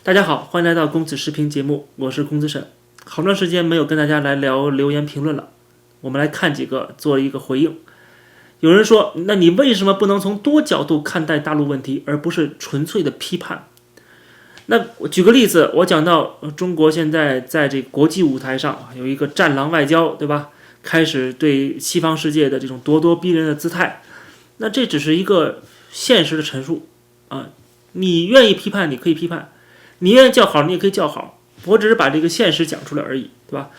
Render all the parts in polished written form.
大家好，欢迎来到公子视频节目，我是公子沈。好长时间没有跟大家来聊留言评论了，我们来看几个做一个回应。有人说，那你为什么不能从多角度看待大陆问题，而不是纯粹的批判？那我举个例子，我讲到中国现在在这个国际舞台上有一个战狼外交，对吧？开始对西方世界的这种咄咄逼人的姿态，那这只是一个现实的陈述啊。你愿意批判，你可以批判；你愿意叫好，你也可以叫好。我只是把这个现实讲出来而已，对吧？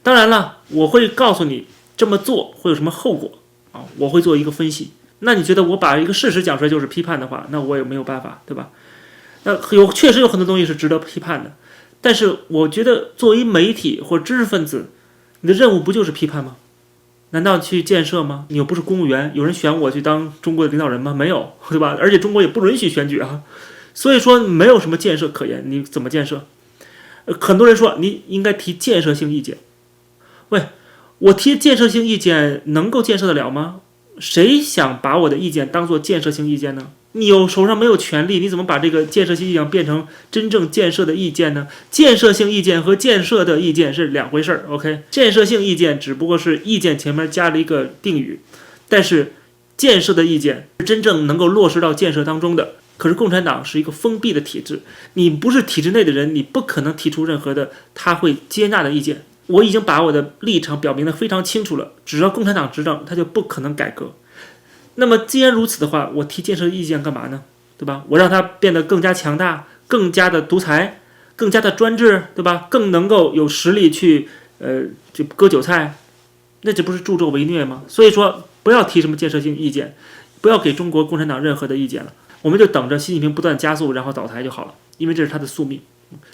当然了，我会告诉你这么做会有什么后果啊，我会做一个分析。那你觉得我把一个事实讲出来就是批判的话，那我也没有办法，对吧？那确实有很多东西是值得批判的，但是我觉得作为媒体或知识分子，你的任务不就是批判吗？难道去建设吗？你又不是公务员，有人选我去当中国的领导人吗？没有，对吧？而且中国也不允许选举啊，所以说没有什么建设可言，你怎么建设？很多人说你应该提建设性意见，喂，我提建设性意见能够建设得了吗？谁想把我的意见当做建设性意见呢？你手上没有权利，你怎么把这个建设性意见变成真正建设的意见呢？建设性意见和建设的意见是两回事 ，OK？ 建设性意见只不过是意见前面加了一个定语，但是建设的意见是真正能够落实到建设当中的。可是共产党是一个封闭的体制，你不是体制内的人，你不可能提出任何的他会接纳的意见。我已经把我的立场表明得非常清楚了，只要共产党执政，他就不可能改革。那么既然如此的话，我提建设意见干嘛呢？对吧？我让它变得更加强大，更加的独裁，更加的专制，对吧？更能够有实力去就割韭菜，那这不是助纣为虐吗？所以说不要提什么建设性意见，不要给中国共产党任何的意见了，我们就等着习近平不断加速，然后倒台就好了，因为这是他的宿命。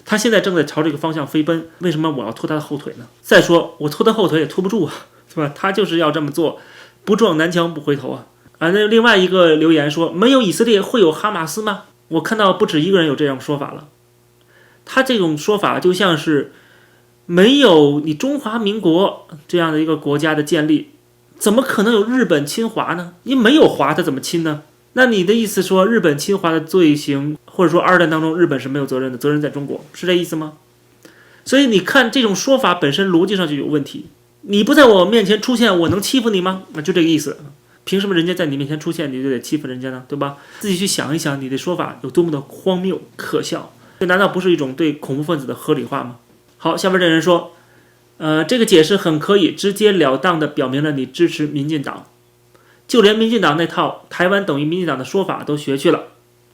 他现在正在朝这个方向飞奔，为什么我要拖他的后腿呢？再说我拖他后腿也拖不住啊，对吧？他就是要这么做，不撞南墙不回头啊。那另外一个留言说，没有以色列会有哈马斯吗？我看到不止一个人有这样说法了。他这种说法就像是没有你中华民国这样的一个国家的建立，怎么可能有日本侵华呢？你没有华，他怎么侵呢？那你的意思说日本侵华的罪行，或者说二战当中日本是没有责任的，责任在中国，是这意思吗？所以你看这种说法本身逻辑上就有问题。你不在我面前出现，我能欺负你吗？那就这个意思。凭什么人家在你面前出现，你就得欺负人家呢？对吧？自己去想一想，你的说法有多么的荒谬可笑，这难道不是一种对恐怖分子的合理化吗？好，下面这人说，这个解释很可以，直截了当的表明了你支持民进党，就连民进党那套台湾等于民进党的说法都学去了，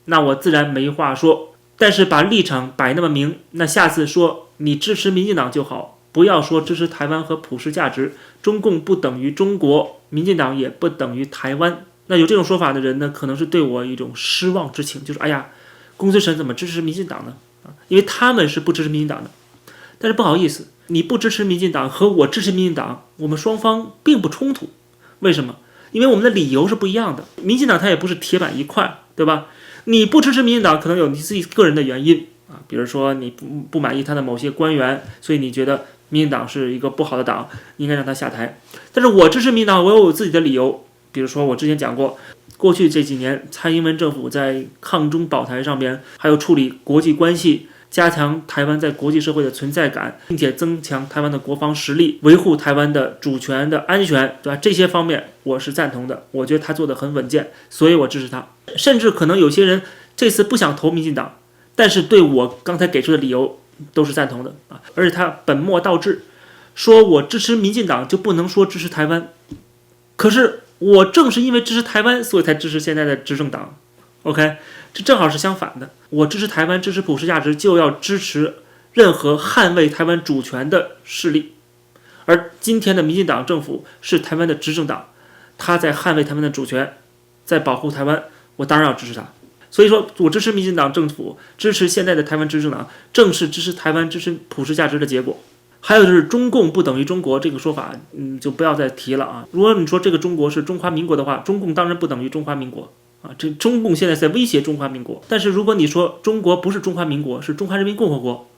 那我自然没话说。但是把立场摆那么明，那下次说你支持民进党就好，不要说支持台湾和普世价值，中共不等于中国，民进党也不等于台湾。那有这种说法的人呢，可能是对我一种失望之情，就是哎呀，公孙沈怎么支持民进党呢？因为他们是不支持民进党的。但是不好意思，你不支持民进党和我支持民进党，我们双方并不冲突。为什么？因为我们的理由是不一样的。民进党它也不是铁板一块，对吧？你不支持民进党，可能有你自己个人的原因啊，比如说你不满意他的某些官员，所以你觉得民进党是一个不好的党，应该让他下台。但是我支持民进党，我有我自己的理由。比如说我之前讲过，过去这几年蔡英文政府在抗中保台上面，还有处理国际关系，加强台湾在国际社会的存在感，并且增强台湾的国防实力，维护台湾的主权的安全，对吧？这些方面我是赞同的，我觉得他做得很稳健，所以我支持他。甚至可能有些人这次不想投民进党，但是对我刚才给出的理由都是赞同的啊，而且他本末倒置，说我支持民进党就不能说支持台湾，可是我正是因为支持台湾，所以才支持现在的执政党。OK， 这正好是相反的。我支持台湾，支持普世价值，就要支持任何捍卫台湾主权的势力。而今天的民进党政府是台湾的执政党，他在捍卫台湾的主权，在保护台湾，我当然要支持他。所以说我支持民进党政府，支持现在的台湾执政党，正是支持台湾、支持普世价值的结果。还有就是中共不等于中国这个说法，就不要再提了啊！如果你说这个中国是中华民国的话，中共当然不等于中华民国啊！这中共现在在威胁中华民国。但是如果你说中国不是中华民国，是中华人民共和国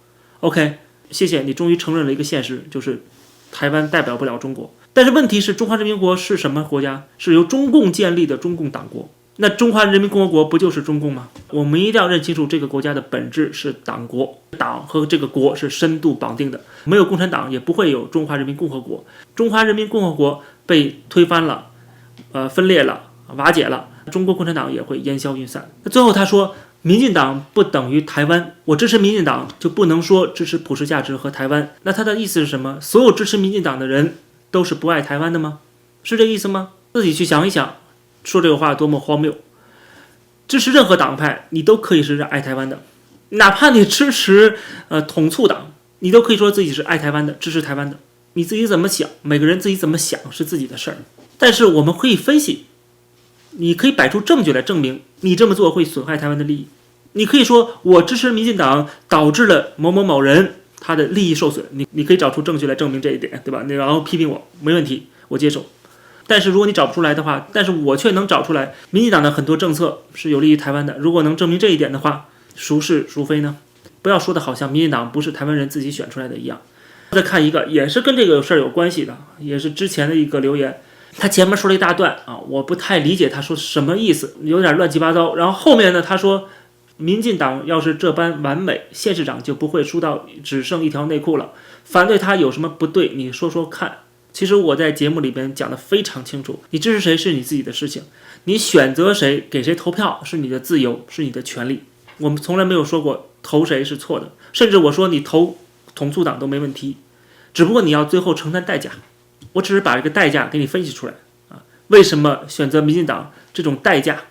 ，OK， 谢谢你终于承认了一个现实，就是台湾代表不了中国。但是问题是，中华人民共和国是什么国家？是由中共建立的中共党国。那中华人民共和国不就是中共吗？我们一定要认清楚这个国家的本质是党国，党和这个国是深度绑定的，没有共产党也不会有中华人民共和国。中华人民共和国被推翻了，分裂了，瓦解了，中国共产党也会烟消云散。那最后他说，民进党不等于台湾，我支持民进党就不能说支持普世价值和台湾。那他的意思是什么？所有支持民进党的人都是不爱台湾的吗？是这个意思吗？自己去想一想，说这个话多么荒谬。支持任何党派你都可以是爱台湾的，哪怕你支持统促党，你都可以说自己是爱台湾的，支持台湾的。你自己怎么想，每个人自己怎么想是自己的事儿。但是我们可以分析，你可以摆出证据来证明你这么做会损害台湾的利益。你可以说我支持民进党导致了某某某人他的利益受损，你可以找出证据来证明这一点，对吧？然后批评我没问题，我接受。但是如果你找不出来的话，但是我却能找出来民进党的很多政策是有利于台湾的，如果能证明这一点的话，孰是孰非呢？不要说的好像民进党不是台湾人自己选出来的一样。再看一个也是跟这个事儿有关系的，也是之前的一个留言，他前面说了一大段啊，我不太理解他说什么意思，有点乱七八糟。然后后面呢，他说民进党要是这般完美，县市长就不会输到只剩一条内裤了。反对他有什么不对？你说说看。其实我在节目里边讲得非常清楚，你支持谁是你自己的事情，你选择谁给谁投票是你的自由，是你的权利。我们从来没有说过投谁是错的，甚至我说你投统促党都没问题，只不过你要最后承担代价。我只是把这个代价给你分析出来啊，为什么选择民进党这种代价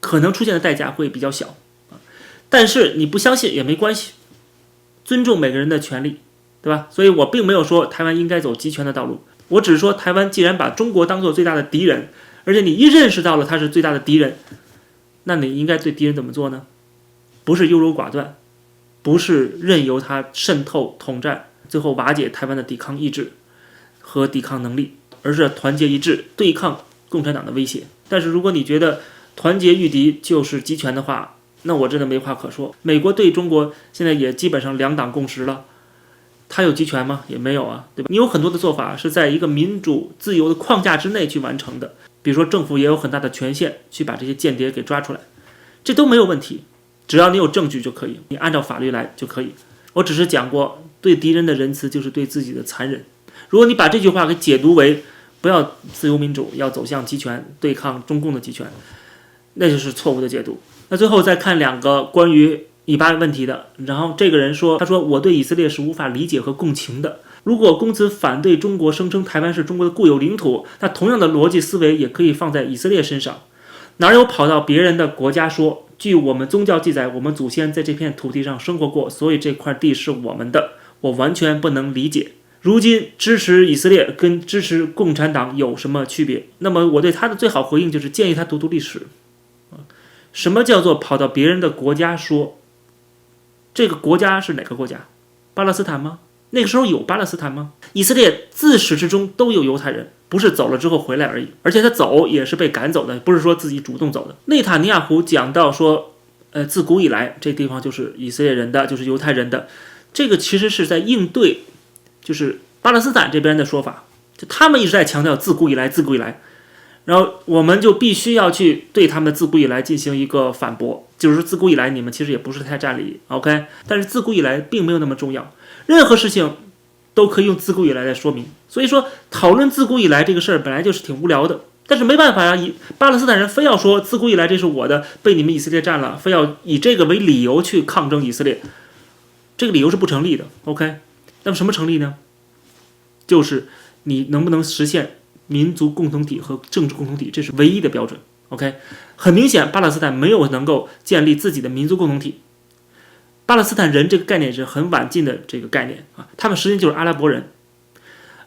可能出现的代价会比较小啊？但是你不相信也没关系，尊重每个人的权利，对吧？所以我并没有说台湾应该走集权的道路。我只是说，台湾既然把中国当作最大的敌人，而且你一认识到了他是最大的敌人，那你应该对敌人怎么做呢？不是优柔寡断，不是任由他渗透统战，最后瓦解台湾的抵抗意志和抵抗能力，而是团结一致对抗共产党的威胁。但是如果你觉得团结御敌就是集权的话，那我真的没话可说。美国对中国现在也基本上两党共识了。他有集权吗？也没有啊，对吧？你有很多的做法是在一个民主自由的框架之内去完成的，比如说政府也有很大的权限去把这些间谍给抓出来，这都没有问题，只要你有证据就可以，你按照法律来就可以。我只是讲过，对敌人的仁慈就是对自己的残忍。如果你把这句话给解读为不要自由民主，要走向集权，对抗中共的集权，那就是错误的解读。那最后再看两个关于以巴问题的，然后这个人说，他说我对以色列是无法理解和共情的。如果公子反对中国，声称台湾是中国的固有领土，那同样的逻辑思维也可以放在以色列身上。哪有跑到别人的国家说，据我们宗教记载，我们祖先在这片土地上生活过，所以这块地是我们的，我完全不能理解。如今支持以色列跟支持共产党有什么区别？那么我对他的最好回应就是建议他读读历史。什么叫做跑到别人的国家说？这个国家是哪个国家？巴勒斯坦吗？那个时候有巴勒斯坦吗？以色列自始至终都有犹太人，不是走了之后回来而已，而且他走也是被赶走的，不是说自己主动走的。内塔尼亚胡讲到说，自古以来这地方就是以色列人的，就是犹太人的，这个其实是在应对，就是巴勒斯坦这边的说法，就他们一直在强调自古以来，自古以来。然后我们就必须要去对他们的自古以来进行一个反驳，就是说自古以来你们其实也不是太占理 ，OK？ 但是自古以来并没有那么重要，任何事情都可以用自古以来来说明。所以说讨论自古以来这个事儿本来就是挺无聊的，但是没办法呀，巴勒斯坦人非要说自古以来这是我的，被你们以色列占了，非要以这个为理由去抗争以色列，这个理由是不成立的 ，OK？ 那么什么成立呢？就是你能不能实现民族共同体和政治共同体，这是唯一的标准。OK， 很明显，巴勒斯坦没有能够建立自己的民族共同体。巴勒斯坦人这个概念是很晚近的这个概念啊，他们实际就是阿拉伯人。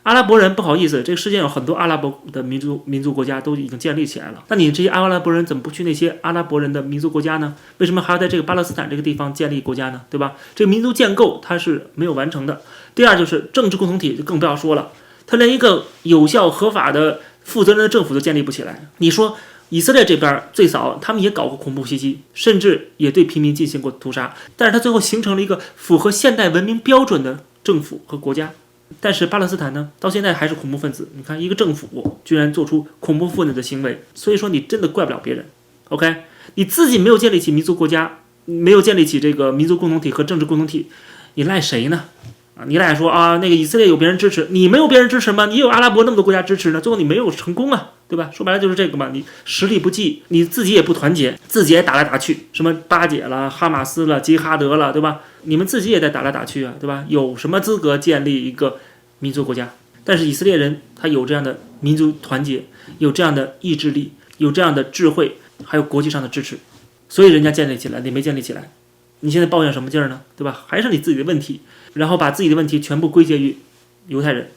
阿拉伯人不好意思，这个世界有很多阿拉伯的民族国家都已经建立起来了。那你这些阿拉伯人怎么不去那些阿拉伯人的民族国家呢？为什么还要在这个巴勒斯坦这个地方建立国家呢？对吧？这个民族建构它是没有完成的。第二就是政治共同体就更不要说了。他连一个有效合法的负责任的政府都建立不起来。你说以色列这边最早他们也搞过恐怖袭击，甚至也对平民进行过屠杀，但是他最后形成了一个符合现代文明标准的政府和国家。但是巴勒斯坦呢，到现在还是恐怖分子。你看一个政府居然做出恐怖分子的行为，所以说你真的怪不了别人。OK， 你自己没有建立起民族国家，没有建立起这个民族共同体和政治共同体，你赖谁呢？你赖说啊，那个以色列有别人支持，你没有别人支持吗？你有阿拉伯那么多国家支持呢，最后你没有成功啊，对吧？说白了就是这个嘛，你实力不济，你自己也不团结，自己也打来打去，什么巴解了、哈马斯了、吉哈德了，对吧？你们自己也在打来打去啊，对吧？有什么资格建立一个民族国家？但是以色列人他有这样的民族团结，有这样的意志力，有这样的智慧，还有国际上的支持，所以人家建立起来，你没建立起来，你现在抱怨什么劲儿呢？对吧？还是你自己的问题。然后把自己的问题全部归结于犹太人，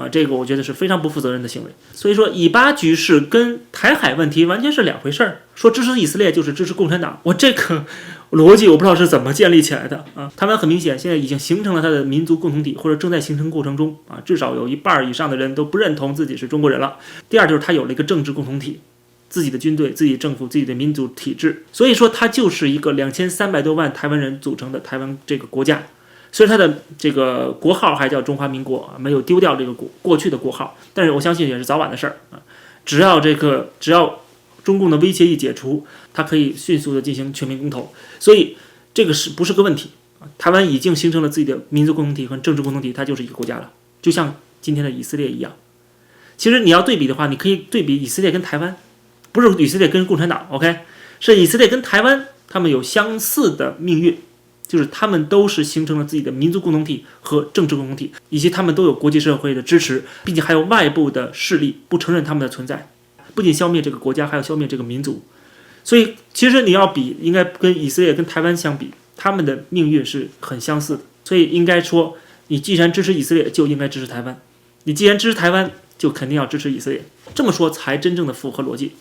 这个我觉得是非常不负责任的行为。所以说，以巴局势跟台海问题完全是两回事儿。说支持以色列就是支持共产党，我这个逻辑我不知道是怎么建立起来的啊。台湾很明显现在已经形成了它的民族共同体，或者正在形成过程中啊，至少有一半以上的人都不认同自己是中国人了。第二就是它有了一个政治共同体。自己的军队、自己的政府、自己的民主体制，所以说它就是一个2300多万台湾人组成的台湾这个国家。虽然它的这个国号还叫中华民国，没有丢掉这个过去的国号，但是我相信也是早晚的事儿啊。只要中共的威胁一解除，它可以迅速的进行全民公投，所以这个是不是个问题？台湾已经形成了自己的民族共同体和政治共同体，它就是一个国家了，就像今天的以色列一样。其实你要对比的话，你可以对比以色列跟台湾，不是以色列跟共产党 ，OK， 是以色列跟台湾，他们有相似的命运。就是他们都是形成了自己的民族共同体和政治共同体，以及他们都有国际社会的支持，并且还有外部的势力不承认他们的存在，不仅消灭这个国家，还要消灭这个民族。所以其实你要比，应该跟以色列跟台湾相比，他们的命运是很相似的。所以应该说，你既然支持以色列，就应该支持台湾；你既然支持台湾，就肯定要支持以色列。这么说才真正的符合逻辑。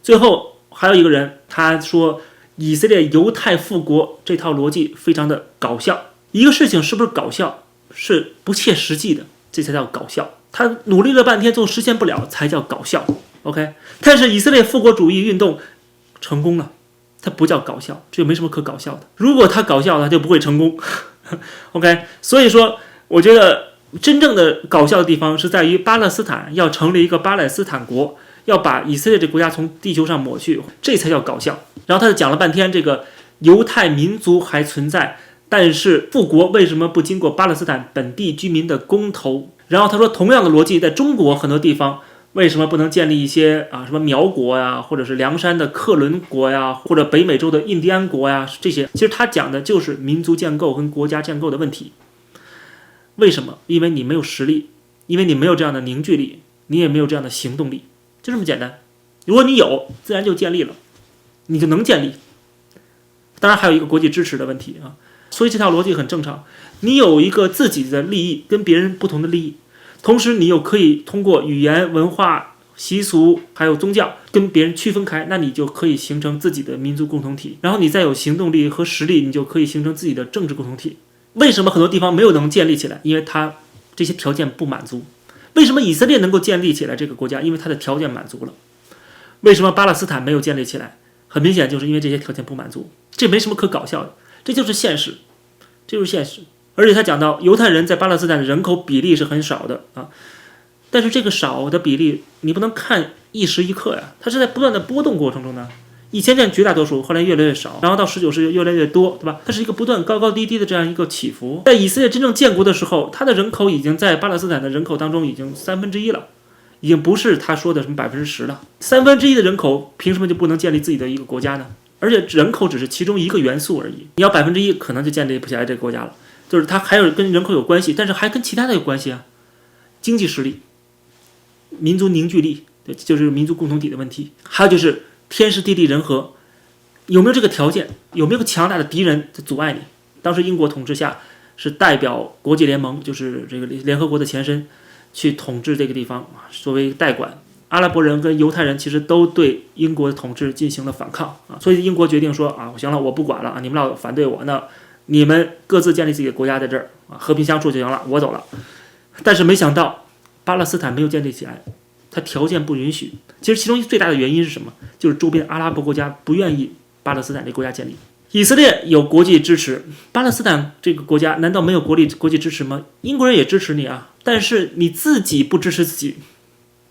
最后还有一个人，他说以色列犹太复国这套逻辑非常的搞笑。一个事情是不是搞笑，是不切实际的，这才叫搞笑。他努力了半天，最后实现不了，才叫搞笑。OK， 但是以色列复国主义运动成功了，它不叫搞笑，这就没什么可搞笑的。如果它搞笑，它就不会成功。OK， 所以说，我觉得真正的搞笑的地方是在于巴勒斯坦要成立一个巴勒斯坦国，要把以色列这个国家从地球上抹去，这才叫搞笑。然后他就讲了半天，这个犹太民族还存在，但是复国为什么不经过巴勒斯坦本地居民的公投？然后他说，同样的逻辑在中国很多地方为什么不能建立一些什么苗国呀，或者是凉山的克伦国呀，或者北美洲的印第安国呀，这些其实他讲的就是民族建构跟国家建构的问题。为什么？因为你没有实力，因为你没有这样的凝聚力，你也没有这样的行动力，就这么简单。如果你有，自然就建立了，你就能建立。当然还有一个国际支持的问题啊，所以这套逻辑很正常。你有一个自己的利益，跟别人不同的利益，同时你又可以通过语言、文化、习俗还有宗教跟别人区分开，那你就可以形成自己的民族共同体。然后你再有行动力和实力，你就可以形成自己的政治共同体。为什么很多地方没有能建立起来？因为它这些条件不满足。为什么以色列能够建立起来这个国家？因为它的条件满足了。为什么巴勒斯坦没有建立起来？很明显就是因为这些条件不满足。这没什么可搞笑的，这就是现实，这就是现实。而且他讲到犹太人在巴勒斯坦的人口比例是很少的啊，但是这个少的比例你不能看一时一刻呀，它是在不断的波动过程中呢。以前占绝大多数，后来越来越少，然后到19世纪越来越多，对吧？它是一个不断高高低低的这样一个起伏。在以色列真正建国的时候，它的人口已经在巴勒斯坦的人口当中已经1/3了，已经不是他说的什么10%了。1/3的人口凭什么就不能建立自己的一个国家呢？而且人口只是其中一个元素而已，你要1%可能就建立不起来这个国家了。就是它还有跟人口有关系，但是还跟其他的有关系啊，经济实力、民族凝聚力，对，就是民族共同体的问题。还有就是天时地利人和，有没有这个条件？有没有强大的敌人在阻碍你？当时英国统治下是代表国际联盟，就是这个联合国的前身，去统治这个地方，作为代管。阿拉伯人跟犹太人其实都对英国的统治进行了反抗啊，所以英国决定说行了，我不管了啊，你们老反对我呢，你们各自建立自己的国家在这儿啊，和平相处就行了，我走了。但是没想到巴勒斯坦没有建立起来，它条件不允许。其实其中最大的原因是什么？就是周边阿拉伯国家不愿意巴勒斯坦这个国家建立。以色列有国际支持，巴勒斯坦这个国家难道没有国际支持吗？英国人也支持你啊，但是你自己不支持自己，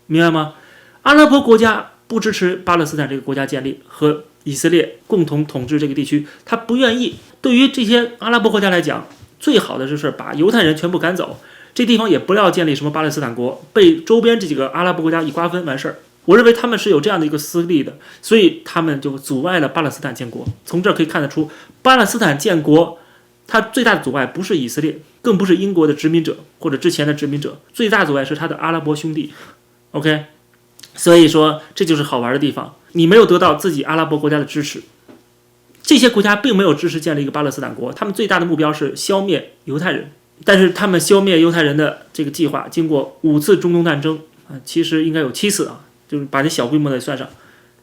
明白吗？阿拉伯国家不支持巴勒斯坦这个国家建立和以色列共同统治这个地区，他不愿意。对于这些阿拉伯国家来讲，最好的就是把犹太人全部赶走，这地方也不要建立什么巴勒斯坦国，被周边这几个阿拉伯国家一瓜分完事儿。我认为他们是有这样的一个私利的，所以他们就阻碍了巴勒斯坦建国。从这儿可以看得出，巴勒斯坦建国它最大的阻碍不是以色列，更不是英国的殖民者或者之前的殖民者，最大阻碍是他的阿拉伯兄弟。OK， 所以说这就是好玩的地方，你没有得到自己阿拉伯国家的支持，这些国家并没有支持建立一个巴勒斯坦国，他们最大的目标是消灭犹太人。但是他们消灭犹太人的这个计划，经过5次中东战争其实应该有7次就是把这小规模的算上，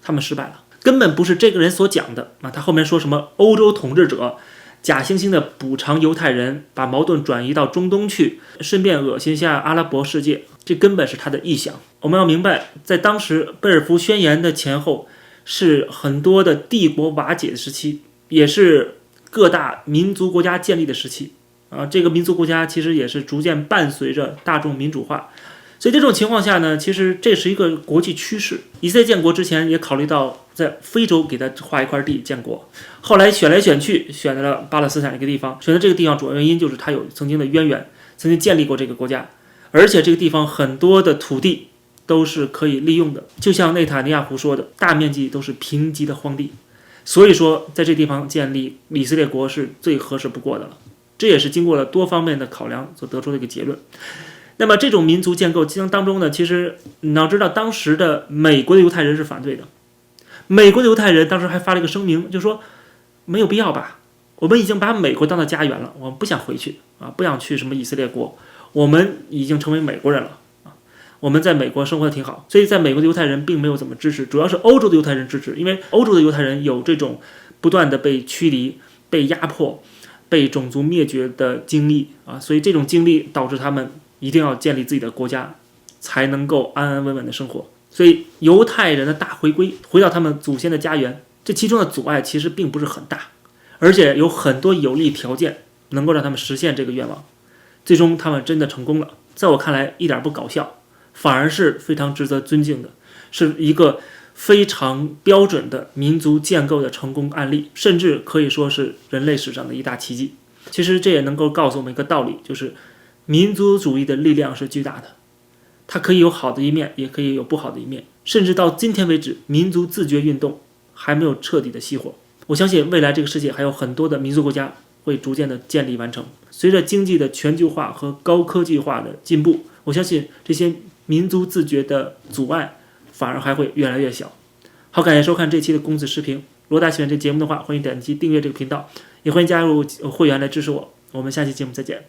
他们失败了。根本不是这个人所讲的他后面说什么欧洲统治者假惺惺的补偿犹太人，把矛盾转移到中东去，顺便恶心一下阿拉伯世界，这根本是他的臆想。我们要明白，在当时贝尔福宣言的前后，是很多的帝国瓦解的时期，也是各大民族国家建立的时期这个民族国家其实也是逐渐伴随着大众民主化。所以这种情况下呢，其实这是一个国际趋势。以色列建国之前也考虑到在非洲给他划一块地建国，后来选来选去选择了巴勒斯坦这个地方。选择这个地方主要原因就是他有曾经的渊源，曾经建立过这个国家，而且这个地方很多的土地都是可以利用的，就像内塔尼亚胡说的，大面积都是贫瘠的荒地。所以说在这地方建立以色列国是最合适不过的了，这也是经过了多方面的考量所得出的一个结论。那么这种民族建构当中呢，其实你要知道，当时的美国的犹太人是反对的。美国的犹太人当时还发了一个声明，就说没有必要吧，我们已经把美国当到家园了，我们不想回去不想去什么以色列国，我们已经成为美国人了我们在美国生活的挺好。所以在美国的犹太人并没有怎么支持，主要是欧洲的犹太人支持，因为欧洲的犹太人有这种不断的被驱离、被压迫、被种族灭绝的经历所以这种经历导致他们一定要建立自己的国家，才能够安安稳稳的生活。所以犹太人的大回归，回到他们祖先的家园，这其中的阻碍其实并不是很大，而且有很多有利条件能够让他们实现这个愿望。最终他们真的成功了，在我看来一点不搞笑，反而是非常值得尊敬的，是一个非常标准的民族建构的成功案例，甚至可以说是人类史上的一大奇迹。其实这也能够告诉我们一个道理，就是民族主义的力量是巨大的，它可以有好的一面，也可以有不好的一面，甚至到今天为止，民族自觉运动还没有彻底的熄火。我相信未来这个世界还有很多的民族国家会逐渐的建立完成。随着经济的全球化和高科技化的进步，我相信这些民族自觉的阻碍反而还会越来越小。好，感谢收看这期的公子视频。如果大家喜欢这节目的话，欢迎点击订阅这个频道，也欢迎加入会员来支持我。我们下期节目再见。